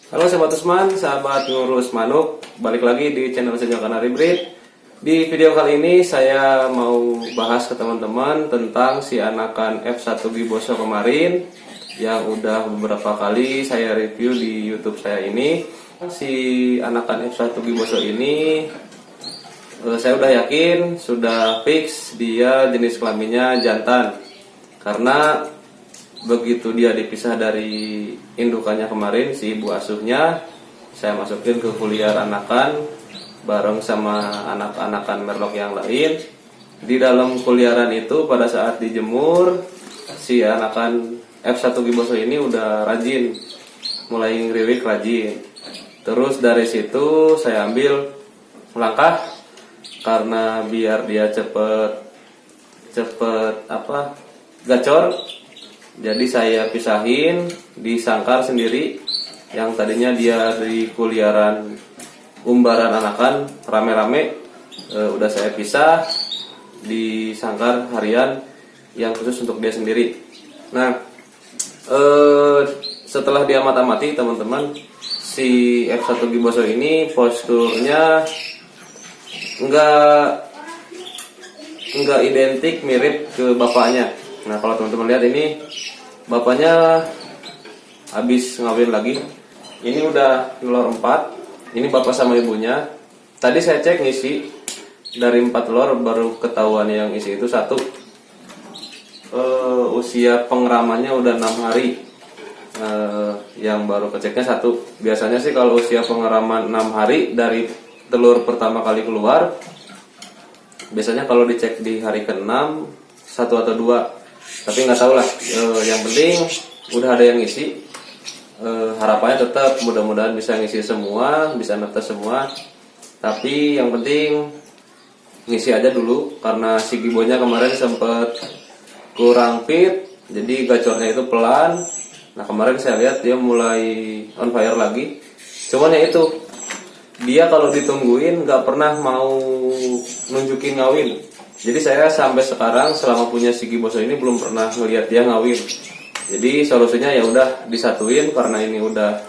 Halo Sobat Usman, sahabat ngurus manuk. Balik lagi di channel Senja Kanari Breed. Di video kali ini saya mau bahas ke teman-teman tentang si anakan F1 Giboso kemarin yang udah beberapa kali saya review di YouTube saya ini. Si anakan F1 Giboso ini saya udah yakin, sudah fix dia jenis kelaminnya jantan. Karena begitu dia dipisah dari indukannya kemarin, si ibu asuhnya, saya masukin ke kuliah anakan bareng sama anak-anakan merlok yang lain. Di dalam kuliaran itu pada saat dijemur, si anakan F1 Giboso ini udah rajin, mulai ngeriwik rajin. Terus dari situ saya ambil langkah karena biar dia cepet gacor. Jadi saya pisahin di sangkar sendiri. Yang tadinya dia di kuliaran umbaran anakan rame-rame, udah saya pisah di sangkar harian yang khusus untuk dia sendiri. Nah, setelah diamat-amati teman-teman, si F1 Giboso ini posturnya enggak identik mirip ke bapaknya. Nah, kalau teman-teman lihat ini, bapaknya habis ngawin lagi. Ini udah telur 4. Ini bapak sama ibunya. Tadi saya cek ngisi dari 4 telur baru ketahuan yang isi itu 1. Usia pengeramannya udah 6 hari. Yang baru keceknya 1. Biasanya sih kalau usia pengeraman 6 hari dari telur pertama kali keluar, biasanya kalau dicek di hari ke-6 1 atau 2. Tapi nggak tahu lah, yang penting udah ada yang ngisi. Harapannya tetap mudah-mudahan bisa ngisi semua, bisa netes semua. Tapi yang penting ngisi aja dulu, karena si gibonya kemarin sempet kurang fit, jadi gacornya itu pelan. Nah, kemarin saya lihat dia mulai on fire lagi. Cuman ya itu, dia kalau ditungguin nggak pernah mau nunjukin ngawin. Jadi saya sampai sekarang selama punya si Giboso ini belum pernah ngelihat dia ngawin. Jadi solusinya ya udah disatuin, karena ini udah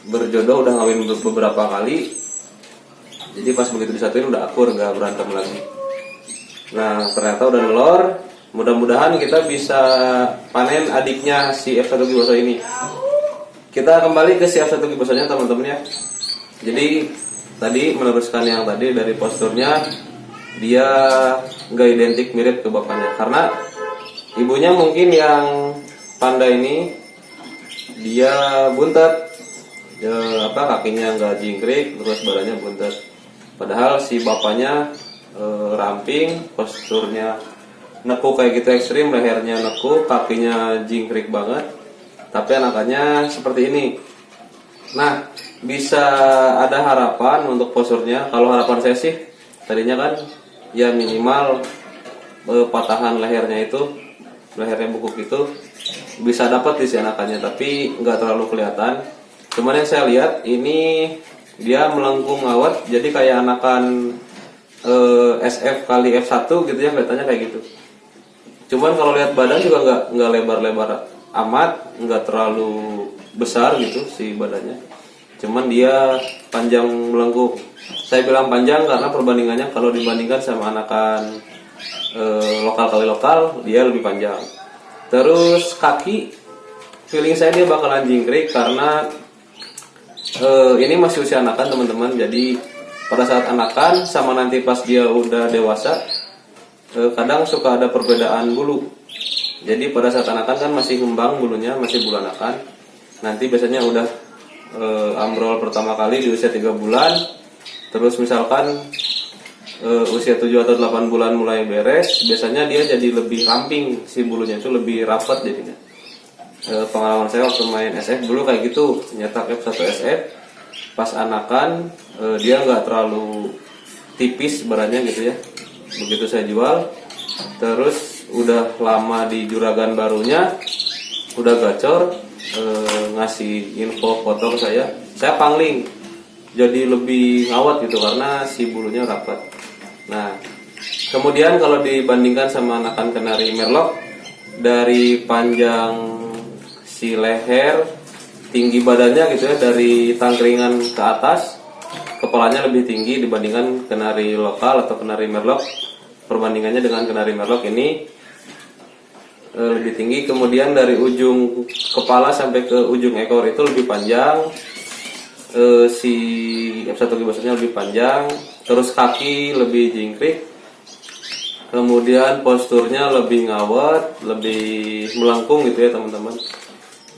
berjodoh, udah ngawin beberapa kali. Jadi pas begitu disatuin udah akur, nggak berantem lagi. Nah, ternyata udah nelor. Mudah-mudahan kita bisa panen adiknya si F1 Giboso ini. Kita kembali ke si F1 Gibosonya teman-teman ya. Jadi tadi meneruskan yang tadi dari posturnya, dia nggak identik mirip ke bapaknya, karena ibunya mungkin yang panda ini dia buntet, kakinya nggak jingkrik, terus badannya buntet. Padahal si bapaknya ramping, posturnya nekuk kayak gitu ekstrim, lehernya nekuk, kakinya jingkrik banget. Tapi anakannya seperti ini. Nah, bisa ada harapan untuk posturnya. Kalau harapan saya sih tadinya kan ya minimal patahan lehernya itu, lehernya bungkuk itu bisa dapat di si anakannya, tapi nggak terlalu kelihatan. Cuman yang saya lihat ini dia melengkung awet, jadi kayak anakan SF kali F1 gitu ya, kelihatannya kayak gitu. Cuman kalau lihat badan juga nggak lebar-lebar amat, nggak terlalu besar gitu si badannya. Cuman dia panjang melengkung. Saya bilang panjang karena perbandingannya kalau dibandingkan sama anakan lokal kali lokal, dia lebih panjang. Terus kaki, feeling saya dia bakalan jingkrik karena ini masih usia anakan teman-teman. Jadi pada saat anakan sama nanti pas dia udah dewasa, kadang suka ada perbedaan bulu. Jadi pada saat anakan kan masih ngembang bulunya, masih bulu anakan. Nanti biasanya udah ambrol pertama kali di usia 3 bulan. Terus misalkan usia 7 atau 8 bulan mulai beres, biasanya dia jadi lebih ramping, si bulunya itu lebih rapat jadinya. Pengalaman saya waktu main SF dulu kayak gitu, nyetak F1 SF, pas anakan dia nggak terlalu tipis badannya gitu ya. Begitu saya jual, terus udah lama di juragan barunya, udah gacor, ngasih info foto ke saya pangling, jadi lebih ngawet gitu karena si bulunya rapat. Nah, kemudian kalau dibandingkan sama anakan kenari merlok, dari panjang si leher, tinggi badannya gitu ya, dari tangkringan ke atas kepalanya lebih tinggi dibandingkan kenari lokal atau kenari merlok. Perbandingannya dengan kenari merlok ini lebih tinggi. Kemudian dari ujung kepala sampai ke ujung ekor itu lebih panjang. Si F1 gibosonya lebih panjang. Terus kaki lebih jingkrik. Kemudian posturnya lebih ngawet, lebih melengkung gitu ya teman-teman.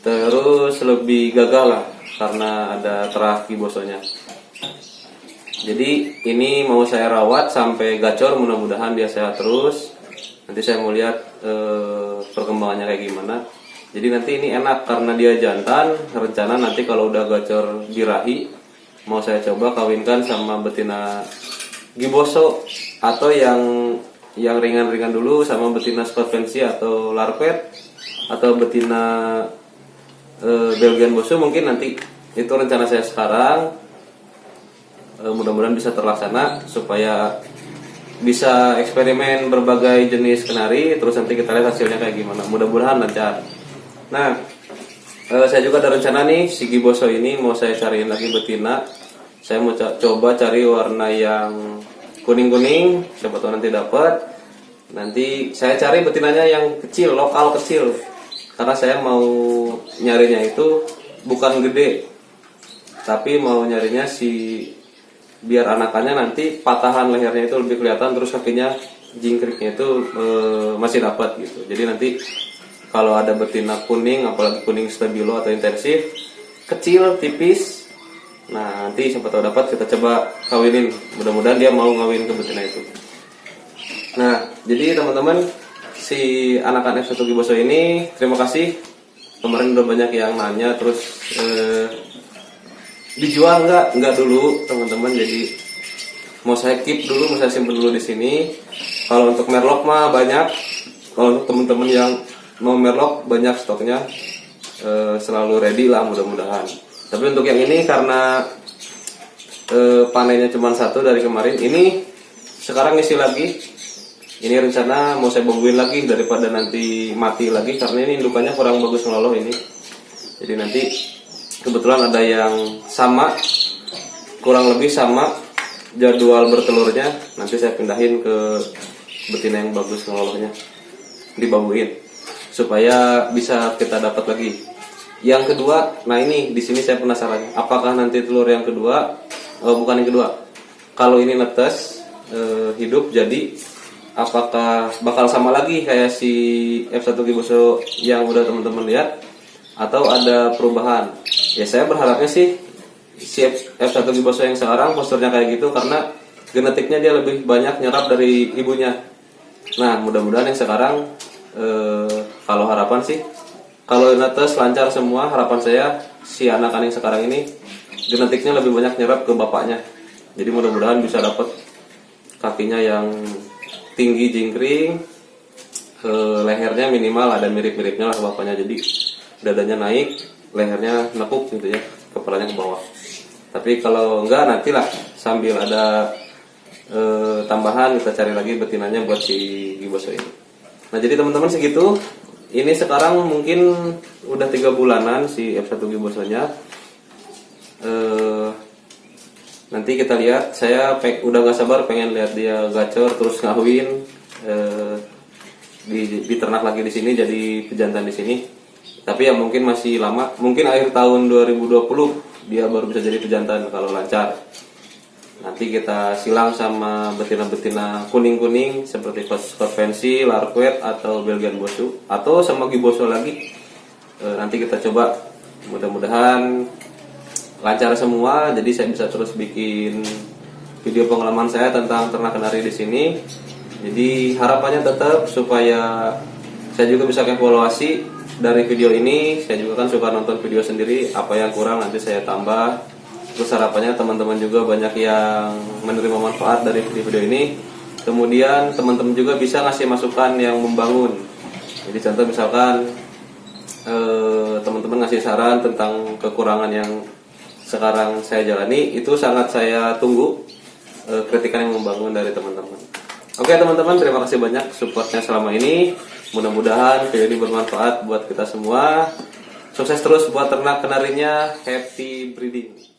Terus lebih gagah lah karena ada terah gibosonya. Jadi ini mau saya rawat sampai gacor, mudah-mudahan dia sehat terus. Nanti saya mau lihat perkembangannya kayak gimana. Jadi nanti ini enak karena dia jantan. Rencana nanti kalau udah gacor birahi, mau saya coba kawinkan sama betina giboso atau yang ringan-ringan dulu sama betina Scott Fancy atau Larpet atau betina Belgian Bosu mungkin nanti. Itu rencana saya sekarang. Mudah-mudahan bisa terlaksana supaya bisa eksperimen berbagai jenis kenari, terus nanti kita lihat hasilnya kayak gimana. Mudah-mudahan lancar. Nah, saya juga ada rencana nih, si giboso ini mau saya cariin lagi betina. Saya mau coba cari warna yang kuning-kuning, siapa tahu nanti dapat. Nanti saya cari betinanya yang kecil, lokal kecil. Karena saya mau nyarinya itu bukan gede, tapi mau nyarinya biar anakannya nanti patahan lehernya itu lebih kelihatan, terus kakinya jingkriknya itu masih dapat gitu. Jadi nanti kalau ada betina kuning, apalagi kuning stabilo atau intensif, kecil, tipis, nah nanti siapa tahu dapat, kita coba kawinin. Mudah-mudahan dia mau ngawin ke betina itu. Nah, jadi teman-teman, si anakan F1 giboso ini, terima kasih. Kemarin udah banyak yang nanya, terus dijual nggak dulu teman-teman. Jadi mau saya keep dulu, mau saya simpen dulu di sini. Kalau untuk merlok mah banyak. Kalau untuk teman-teman yang mau merlok banyak stoknya, selalu ready lah mudah-mudahan. Tapi untuk yang ini karena panennya cuma satu dari kemarin, ini sekarang ngisi lagi. Ini rencana mau saya bongguin lagi daripada nanti mati lagi, karena ini indukannya kurang bagus ngeloloh ini. Jadi nanti kebetulan ada yang sama, kurang lebih sama jadwal bertelurnya. Nanti saya pindahin ke betina yang bagus ngelolohnya, dibambuin supaya bisa kita dapat lagi. Yang kedua, nah ini di sini saya penasaran, apakah nanti telur yang kedua, bukan yang kedua, kalau ini netes hidup jadi, apakah bakal sama lagi kayak si F1 giboso yang udah teman-teman lihat, atau ada perubahan? Ya saya berharapnya sih si F1 giboso yang sekarang posturnya kayak gitu, karena genetiknya dia lebih banyak nyerap dari ibunya. Nah mudah-mudahan yang sekarang kalau harapan sih, kalau netes lancar semua, harapan saya si anakan yang sekarang ini genetiknya lebih banyak nyerap ke bapaknya. Jadi mudah-mudahan bisa dapat kakinya yang tinggi jingkring, lehernya minimal ada mirip-miripnya lah bapaknya. Jadi dadanya naik, lehernya nekuk gitu ya, kepalanya ke bawah. Tapi kalau enggak, nantilah sambil ada tambahan kita cari lagi betinanya buat si giboso ini. Nah jadi teman-teman segitu. Ini sekarang mungkin udah 3 bulanan si F1 gibosonya. Nanti kita lihat. Saya udah gak sabar pengen lihat dia gacor terus ngawin, diternak lagi di sini jadi pejantan di sini. Tapi ya mungkin masih lama, mungkin akhir tahun 2020 dia baru bisa jadi pejantan kalau lancar. Nanti kita silang sama betina-betina kuning-kuning seperti Scott Fancy, Larquet atau Belgian Bosu, atau sama giboso lagi. Nanti kita coba, mudah-mudahan lancar semua. Jadi saya bisa terus bikin video pengalaman saya tentang ternak kenari di sini. Jadi harapannya tetap supaya saya juga bisa evaluasi dari video ini. Saya juga kan suka nonton video sendiri, apa yang kurang nanti saya tambah. Terus harapannya teman-teman juga banyak yang menerima manfaat dari video ini. Kemudian teman-teman juga bisa ngasih masukan yang membangun. Jadi contoh misalkan teman-teman ngasih saran tentang kekurangan yang sekarang saya jalani, itu sangat saya tunggu kritikan yang membangun dari teman-teman. Oke teman-teman, terima kasih banyak supportnya selama ini. Mudah-mudahan video ini bermanfaat buat kita semua. Sukses terus buat ternak kenarinya, happy breeding.